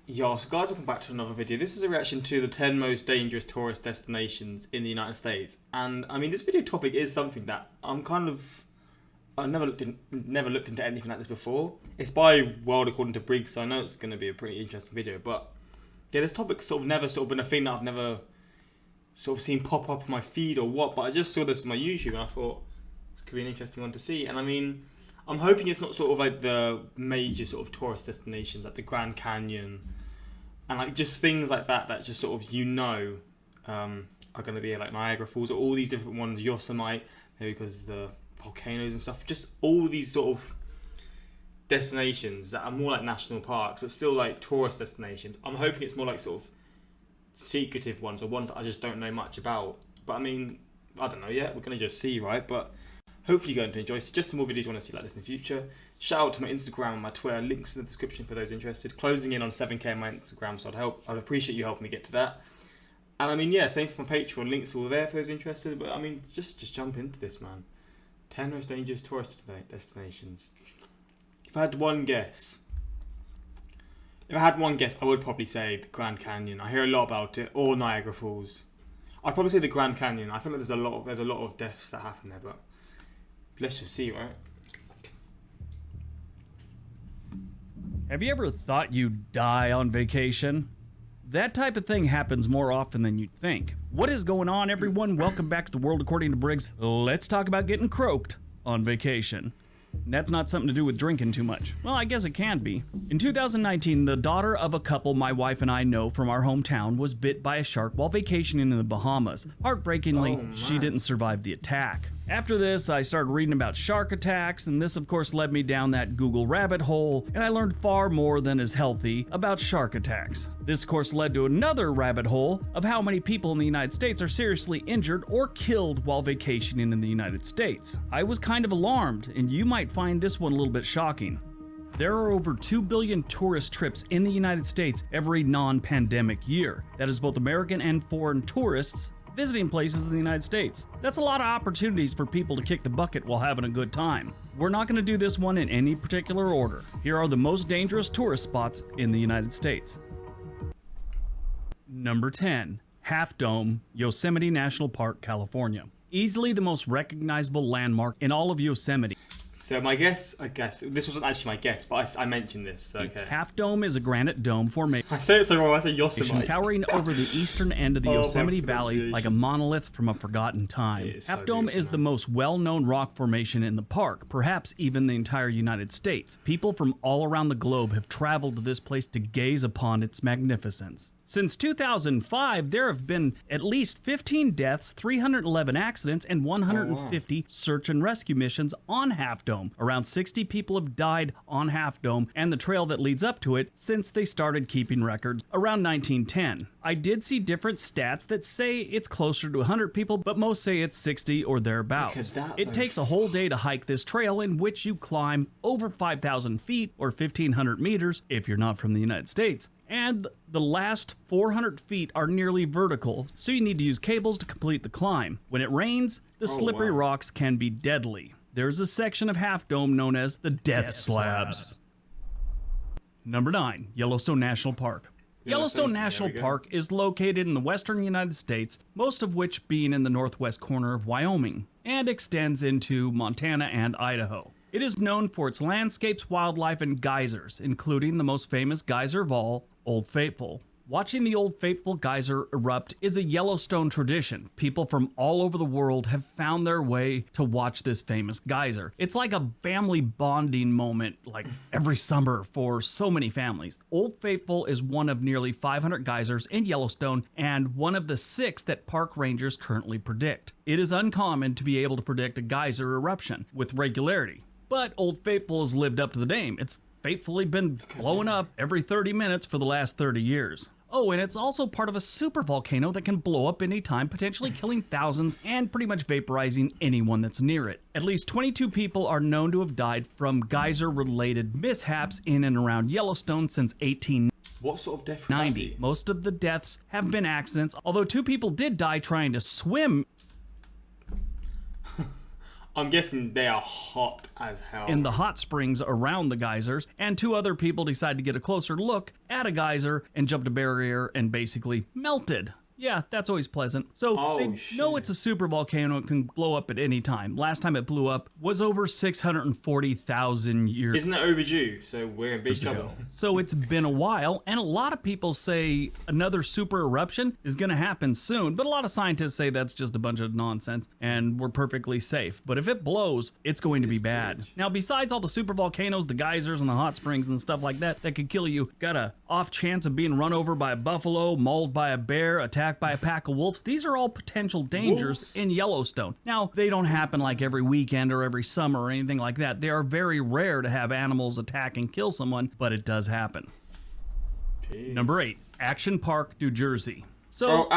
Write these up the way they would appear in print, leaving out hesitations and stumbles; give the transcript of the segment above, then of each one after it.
Yo, so guys, welcome back to another video. This is a reaction to the 10 most dangerous tourist destinations in the United States. And I mean, this video topic is something that I've never looked into anything like this before. It's by World According to Briggs, so I know it's going to be a pretty interesting video. But yeah, this topic's never been a thing that I've never seen pop up on my feed or what. But I just saw this on my YouTube and I thought this could be an interesting one to see. And I mean, I'm hoping it's not like the major tourist destinations like the Grand Canyon and like just things like that just are going to be like Niagara Falls or all these different ones, Yosemite, maybe because the volcanoes and stuff. Just all these destinations that are more like national parks, but still like tourist destinations. I'm hoping it's more like secretive ones or ones that I just don't know much about. But I mean, I don't know yet. We're going to just see, right? But hopefully you're going to enjoy. Suggest some more videos you want to see like this in the future. Shout out to my Instagram and my Twitter. Links in the description for those interested. Closing in on 7k on my Instagram, so I'd appreciate you helping me get to that. And I mean, yeah, same for my Patreon. Links all there for those interested. But I mean, just jump into this, man. 10 most dangerous tourist destinations. If I had one guess, I would probably say the Grand Canyon. I hear a lot about it, or Niagara Falls. I'd probably say the Grand Canyon. I think that there's a lot of deaths that happen there, but let's just see, right? Have you ever thought you'd die on vacation? That type of thing happens more often than you'd think. What is going on, everyone? Welcome back to the World According to Briggs. Let's talk about getting croaked on vacation. That's not something to do with drinking too much. Well, I guess it can be. In 2019, the daughter of a couple my wife and I know from our hometown was bit by a shark while vacationing in the Bahamas. Heartbreakingly, she didn't survive the attack. After this, I started reading about shark attacks, and this of course led me down that Google rabbit hole, and I learned far more than is healthy about shark attacks. This of course led to another rabbit hole of how many people in the United States are seriously injured or killed while vacationing in the United States. I was kind of alarmed, and you might find this one a little bit shocking. There are over 2 billion tourist trips in the United States every non-pandemic year. That is both American and foreign tourists visiting places in the United States. That's a lot of opportunities for people to kick the bucket while having a good time. We're not going to do this one in any particular order. Here are the most dangerous tourist spots in the United States. Number 10. Half Dome, Yosemite National Park, California. Easily the most recognizable landmark in all of Yosemite. So my guess, this wasn't actually my guess, but I mentioned this, so okay. Half Dome is a granite dome formation. I say it so wrong, I say Yosemite. Towering over the eastern end of the Yosemite Valley like a monolith from a forgotten time. Half Dome is the most well-known rock formation in the park, perhaps even the entire United States. People from all around the globe have traveled to this place to gaze upon its magnificence. Since 2005, there have been at least 15 deaths, 311 accidents, and 150 search and rescue missions on Half Dome. Around 60 people have died on Half Dome and the trail that leads up to it since they started keeping records around 1910. I did see different stats that say it's closer to 100 people, but most say it's 60 or thereabouts. It takes a whole day to hike this trail, in which you climb over 5,000 feet or 1,500 meters if you're not from the United States. And the last 400 feet are nearly vertical, so you need to use cables to complete the climb. When it rains, the slippery rocks can be deadly. There's a section of Half Dome known as the Death Slabs. Number 9. Yellowstone National Park. Yellowstone National Park is located in the western United States, most of which being in the northwest corner of Wyoming, and extends into Montana and Idaho. It is known for its landscapes, wildlife, and geysers, including the most famous geyser of all, Old Faithful. Watching the Old Faithful geyser erupt is a Yellowstone tradition. People from all over the world have found their way to watch this famous geyser. It's like a family bonding moment, like every summer for so many families. Old Faithful is one of nearly 500 geysers in Yellowstone and one of the 6 that park rangers currently predict. It is uncommon to be able to predict a geyser eruption with regularity, but Old Faithful has lived up to the name. It's faithfully been blowing up every 30 minutes for the last 30 years. Oh, and it's also part of a supervolcano that can blow up anytime, potentially killing thousands and pretty much vaporizing anyone that's near it. At least 22 people are known to have died from geyser-related mishaps in and around Yellowstone since 1890. What sort of death would that be? Most of the deaths have been accidents, although 2 people did die trying to swim. I'm guessing they are hot as hell. in the hot springs around the geysers, and 2 other people decided to get a closer look at a geyser and jumped a barrier and basically melted. Yeah, that's always pleasant. So they know it's a super volcano. It can blow up at any time. Last time it blew up was over 640,000 years. Isn't it overdue? So we're in big trouble. So it's been a while, and a lot of people say another super eruption is going to happen soon, but a lot of scientists say that's just a bunch of nonsense, and we're perfectly safe. But if it blows, it's going to be bad. Now, besides all the super volcanoes, the geysers, and the hot springs and stuff like that could kill you, got a off chance of being run over by a buffalo, mauled by a bear, attacked by a pack of wolves. These are all potential dangers in Yellowstone. Now, they don't happen like every weekend or every summer or anything like that. They are very rare to have animals attack and kill someone, but it does happen. Jeez. Number 8, Action Park, New Jersey. So,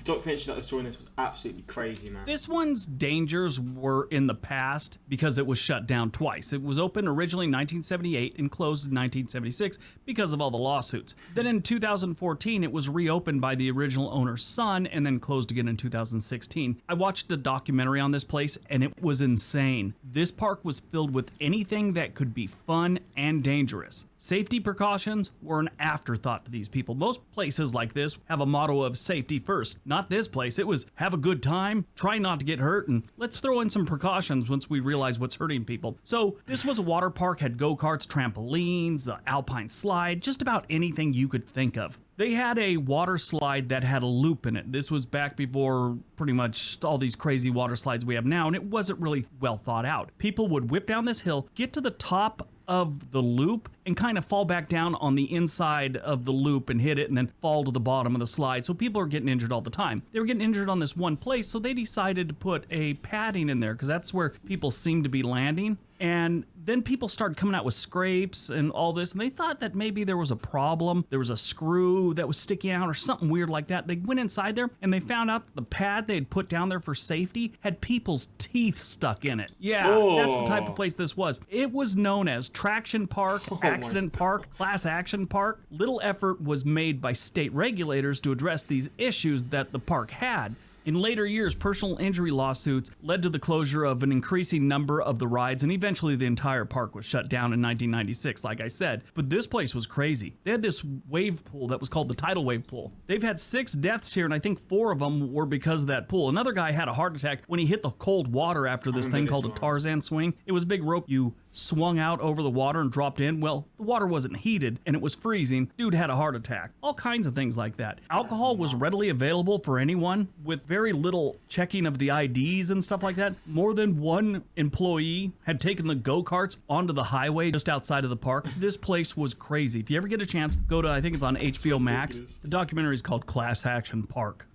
the documentary that I saw in this was absolutely crazy, man. This one's dangers were in the past because it was shut down twice. It was opened originally in 1978 and closed in 1976 because of all the lawsuits. Then in 2014, it was reopened by the original owner's son and then closed again in 2016. I watched a documentary on this place and it was insane. This park was filled with anything that could be fun and dangerous. Safety precautions were an afterthought to these people. Most places like this have a motto of safety first. Not this place. It was have a good time, try not to get hurt, and let's throw in some precautions once we realize what's hurting people. So this was a water park, had go-karts, trampolines, an alpine slide, just about anything you could think of. They had a water slide that had a loop in it. This was back before pretty much all these crazy water slides we have now, and it wasn't really well thought out. People would whip down this hill, get to the top of the loop, and kind of fall back down on the inside of the loop and hit it and then fall to the bottom of the slide. So people are getting injured all the time. They were getting injured on this one place, so they decided to put a padding in there because that's where people seem to be landing. And then people started coming out with scrapes and all this, and they thought that maybe there was a problem. There was a screw that was sticking out or something weird like that. They went inside there, and they found out that the pad they had put down there for safety had people's teeth stuck in it. Yeah, that's the type of place this was. It was known as Traction Park, Accident Park, Class Action Park. Little effort was made by state regulators to address these issues that the park had. In later years, personal injury lawsuits led to the closure of an increasing number of the rides, and eventually the entire park was shut down in 1996, like I said. But this place was crazy. They had this wave pool that was called the tidal wave pool. They've had 6 deaths here, and I think 4 of them were because of that pool. Another guy had a heart attack when he hit the cold water after this thing called a Tarzan swing. It was a big rope you swung out over the water and dropped in. Well, the water wasn't heated and it was freezing. Dude had a heart attack. All kinds of things like that. Alcohol was readily available for anyone with very little checking of the IDs and stuff like that. More than one employee had taken the go-karts onto the highway just outside of the park. This place was crazy. If you ever get a chance, go to, I think it's on HBO Max. The documentary is called Class Action Park.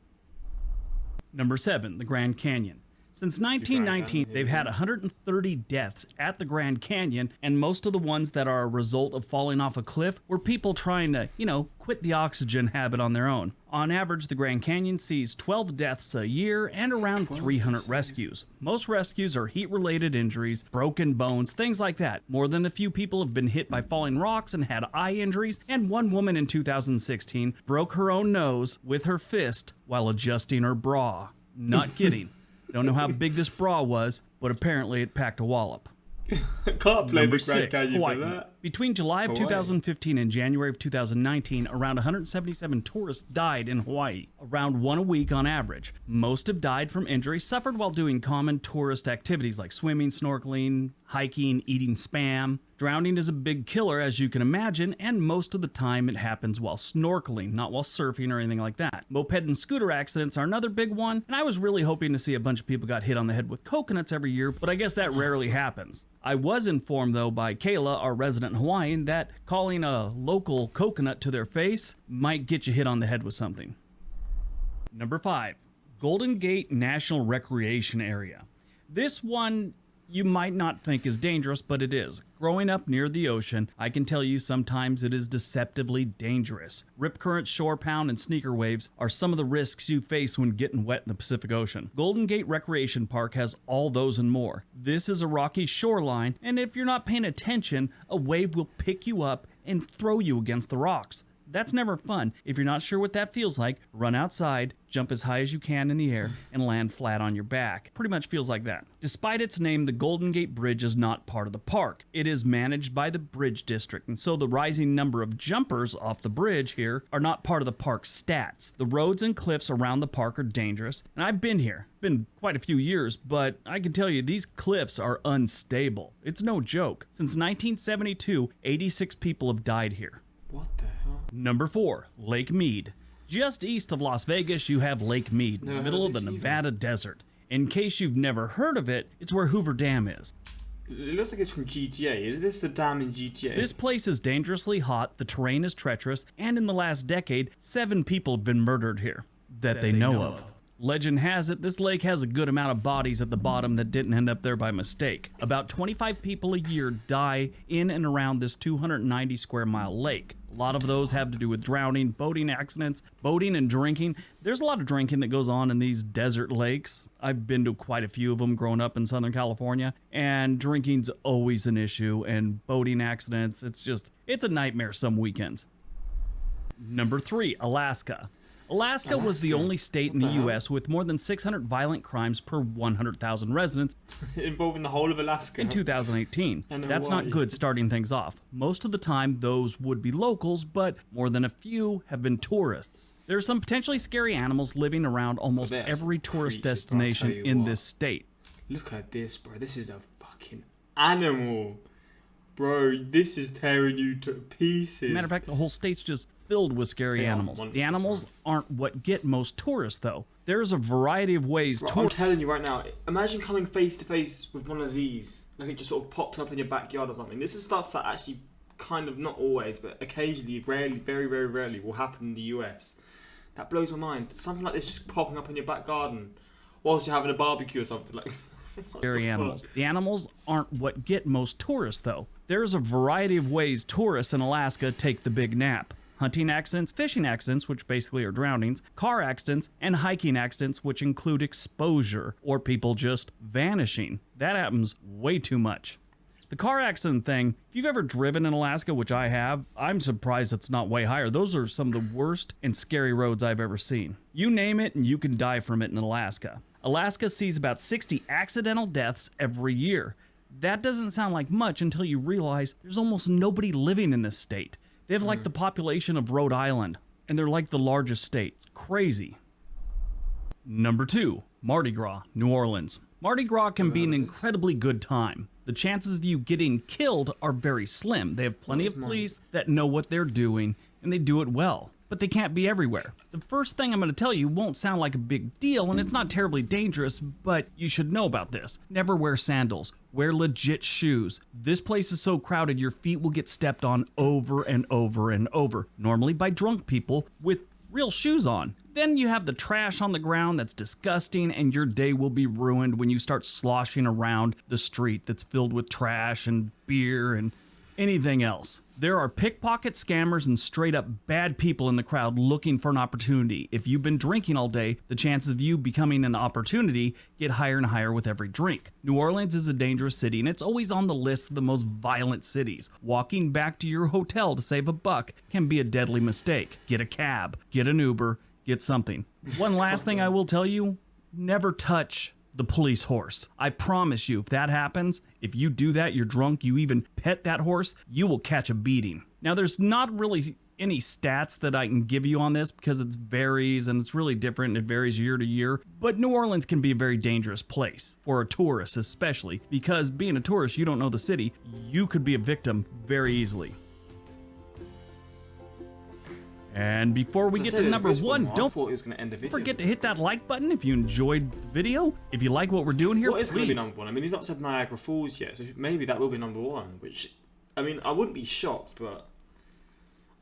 Number 7, the Grand Canyon. Since 1919, they've had 130 deaths at the Grand Canyon, and most of the ones that are a result of falling off a cliff were people trying to, quit the oxygen habit on their own. On average, the Grand Canyon sees 12 deaths a year and around 300 rescues. Most rescues are heat-related injuries, broken bones, things like that. More than a few people have been hit by falling rocks and had eye injuries, and one woman in 2016 broke her own nose with her fist while adjusting her bra. Not kidding. Don't know how big this bra was, but apparently it packed a wallop. Can't blame Number the Grand 6, Canyon Hawaii. for that. Between July of 2015 and January of 2019, around 177 tourists died in Hawaii, around 1 a week on average. Most have died from injuries suffered while doing common tourist activities like swimming, snorkeling, hiking, eating Spam. Drowning is a big killer, as you can imagine, and most of the time it happens while snorkeling, not while surfing or anything like that. Moped and scooter accidents are another big one, and I was really hoping to see a bunch of people got hit on the head with coconuts every year, but I guess that rarely happens. I was informed, though, by Kayla, our resident Hawaiian, that calling a local coconut to their face might get you hit on the head with something. Number 5, Golden Gate National Recreation Area. This one you might not think is dangerous, but it is. Growing up near the ocean, I can tell you sometimes it is deceptively dangerous. Rip current, shore pound, and sneaker waves are some of the risks you face when getting wet in the Pacific Ocean. Golden Gate Recreation Park has all those and more. This is a rocky shoreline, and if you're not paying attention, a wave will pick you up and throw you against the rocks. That's never fun. If you're not sure what that feels like, run outside, jump as high as you can in the air, and land flat on your back. Pretty much feels like that. Despite its name, the Golden Gate Bridge is not part of the park. It is managed by the Bridge District, and so the rising number of jumpers off the bridge here are not part of the park's stats. The roads and cliffs around the park are dangerous, and I've been here. Been quite a few years, but I can tell you these cliffs are unstable. It's no joke. Since 1972, 86 people have died here. What the hell? Number 4, Lake Mead. Just east of Las Vegas, you have Lake Mead, in the middle of the Nevada desert. In case you've never heard of it, it's where Hoover Dam is. It looks like it's from GTA. Is this the dam in GTA? This place is dangerously hot, the terrain is treacherous, and in the last decade, 7 people have been murdered here that they know of. Legend has it this lake has a good amount of bodies at the bottom that didn't end up there by mistake. About 25 people a year die in and around this 290 square mile lake. A lot of those have to do with drowning, boating accidents, boating and drinking. There's a lot of drinking that goes on in these desert lakes. I've been to quite a few of them growing up in Southern California, and drinking's always an issue, and boating accidents, it's a nightmare some weekends. Number 3, Alaska. Alaska was the only state in the U.S. with more than 600 violent crimes per 100,000 residents involving the whole of Alaska in 2018. That's not good starting things off. Most of the time, those would be locals, but more than a few have been tourists. There are some potentially scary animals living around almost every tourist destination in this state. Look at this, bro. This is a fucking animal. Bro, this is tearing you to pieces. Matter of fact, the whole state's just filled with scary animals. The animals aren't what get most tourists, though. There's a variety of ways. I'm telling you right now, imagine coming face to face with one of these. Like it just sort of pops up in your backyard or something. This is stuff that actually kind of, not always, but occasionally, rarely, very, very rarely will happen in the US. That blows my mind. Something like this just popping up in your back garden whilst you're having a barbecue or something. Like scary animals. The animals aren't what get most tourists, though. There's a variety of ways tourists in Alaska take the big nap. Hunting accidents, fishing accidents, which basically are drownings, car accidents, and hiking accidents, which include exposure, or people just vanishing. That happens way too much. The car accident thing, if you've ever driven in Alaska, which I have, I'm surprised it's not way higher. Those are some of the worst and scary roads I've ever seen. You name it and you can die from it in Alaska. Alaska sees about 60 accidental deaths every year. That doesn't sound like much until you realize there's almost nobody living in this state. They have like the population of Rhode Island, and they're like the largest state. It's crazy. Number 2, Mardi Gras, New Orleans. Mardi Gras can be an incredibly good time. The chances of you getting killed are very slim. They have plenty of police that know what they're doing, and they do it well. But they can't be everywhere. The first thing I'm going to tell you won't sound like a big deal, and it's not terribly dangerous, but you should know about this. Never wear sandals. Wear legit shoes. This place is so crowded, your feet will get stepped on over and over and over, normally by drunk people with real shoes on. Then you have the trash on the ground that's disgusting, and your day will be ruined when you start sloshing around the street that's filled with trash and beer and anything else. There are pickpocket scammers and straight up bad people in the crowd looking for an opportunity. If you've been drinking all day, the chances of you becoming an opportunity get higher and higher with every drink. New Orleans is a dangerous city, and it's always on the list of the most violent cities. Walking back to your hotel to save a buck can be a deadly mistake. Get a cab, get an Uber, get something. One last thing I will tell you, never touch the police horse. I promise you, if that happens, if you do that, you're drunk, you even pet that horse, you will catch a beating. Now, there's not really any stats that I can give you on this because it varies and it's really different and it varies year to year. But New Orleans can be a very dangerous place for a tourist, especially because being a tourist, you don't know the city. You could be a victim very easily. And before we get to number 1, don't forget to hit that like button if you enjoyed the video. If you like what we're doing here, what is going to be number 1? I mean, he's not said Niagara Falls yet, so maybe that will be number 1, which, I mean, I wouldn't be shocked, but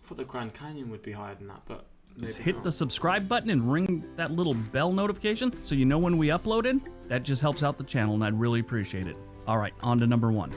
I thought the Grand Canyon would be higher than that, but just hit the subscribe button and ring that little bell notification so you know when we uploaded. That just helps out the channel, and I'd really appreciate it. All right, on to number 1.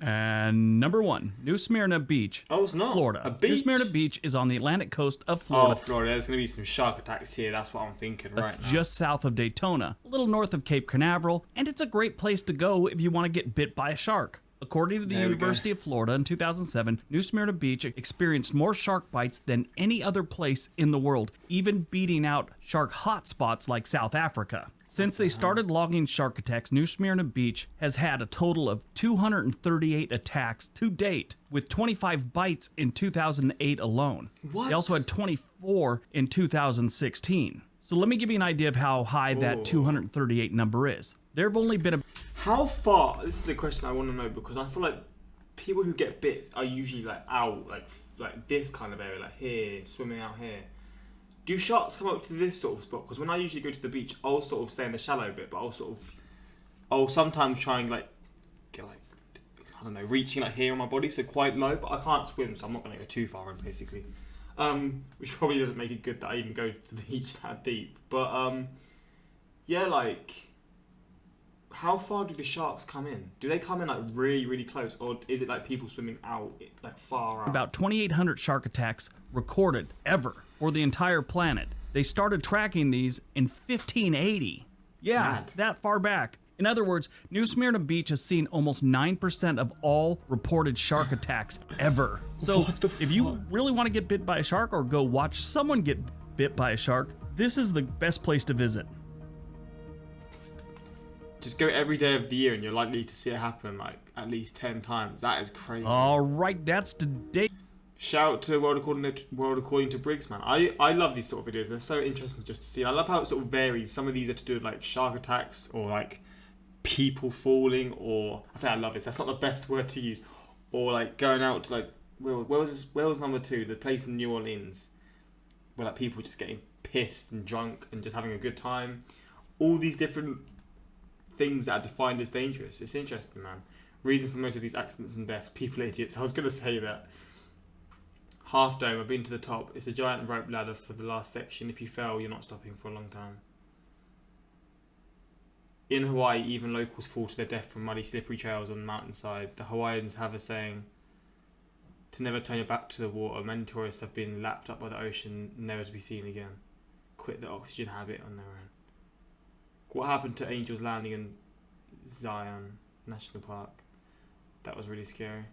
And number 1, New Smyrna Beach, Florida. A beach? New Smyrna Beach is on the Atlantic coast of Florida. Oh, Florida. There's going to be some shark attacks here. That's what I'm thinking right now. Just south of Daytona, a little north of Cape Canaveral, and it's a great place to go if you want to get bit by a shark. According to the University of Florida in 2007, New Smyrna Beach experienced more shark bites than any other place in the world, even beating out shark hotspots like South Africa. Since they started logging shark attacks, New Smyrna Beach has had a total of 238 attacks to date, with 25 bites in 2008 alone. They also had 24 in 2016. So let me give you an idea of how high that 238 number is. There have only been How far? This is a question I want to know, because I feel like people who get bit are usually like out, like this kind of area, like here, swimming out here. Do sharks come up to this sort of spot? Because when I usually go to the beach, I'll sort of stay in the shallow bit, but I'll sometimes try and get I don't know, reaching like here on my body, so quite low, but I can't swim, so I'm not going to go too far in, basically. Which probably doesn't make it good that I even go to the beach that deep. But yeah, like, how far do the sharks come in? Do they come in like really, really close, or is it like people swimming out, like far out? About 2,800 shark attacks recorded ever for the entire planet. They started tracking these in 1580. Yeah, Mad. that far back. In other words, New Smyrna Beach has seen almost 9% of all reported shark attacks ever. So if you really want to get bit by a shark or go watch someone get bit by a shark, this is the best place to visit. Just go every day of the year and you're likely to see it happen like at least 10 times. That is crazy. All right, that's today. Shout out to World According to Briggs, man. I love these sort of videos. They're so interesting just to see. I love how it sort of varies. Some of these are to do with like shark attacks or like people falling, or I say I love this. That's not the best word to use. Or like going out to like where was number 2? The place in New Orleans where like people just getting pissed and drunk and just having a good time. All these different things that are defined as dangerous. It's interesting, man. Reason for most of these accidents and deaths: people are idiots. I was gonna say that. Half Dome, I've been to the top. It's a giant rope ladder for the last section. If you fail, you're not stopping for a long time. In Hawaii, even locals fall to their death from muddy, slippery trails on the mountainside. The Hawaiians have a saying to never turn your back to the water. Many tourists have been lapped up by the ocean, never to be seen again. Quit the oxygen habit on their own. What happened to Angel's Landing in Zion National Park? That was really scary.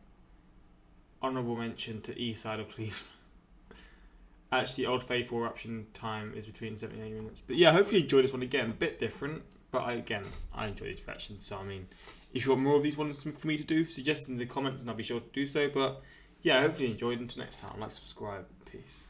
Honourable mention to east side of Cleveland. Actually, Old Faithful eruption time is between 70 and 80 minutes. But yeah, hopefully you enjoy this one again. A bit different, but I enjoy these reactions. So I mean, if you want more of these ones for me to do, suggest in the comments and I'll be sure to do so. But yeah, hopefully you enjoyed. Until next time, like, subscribe. Peace.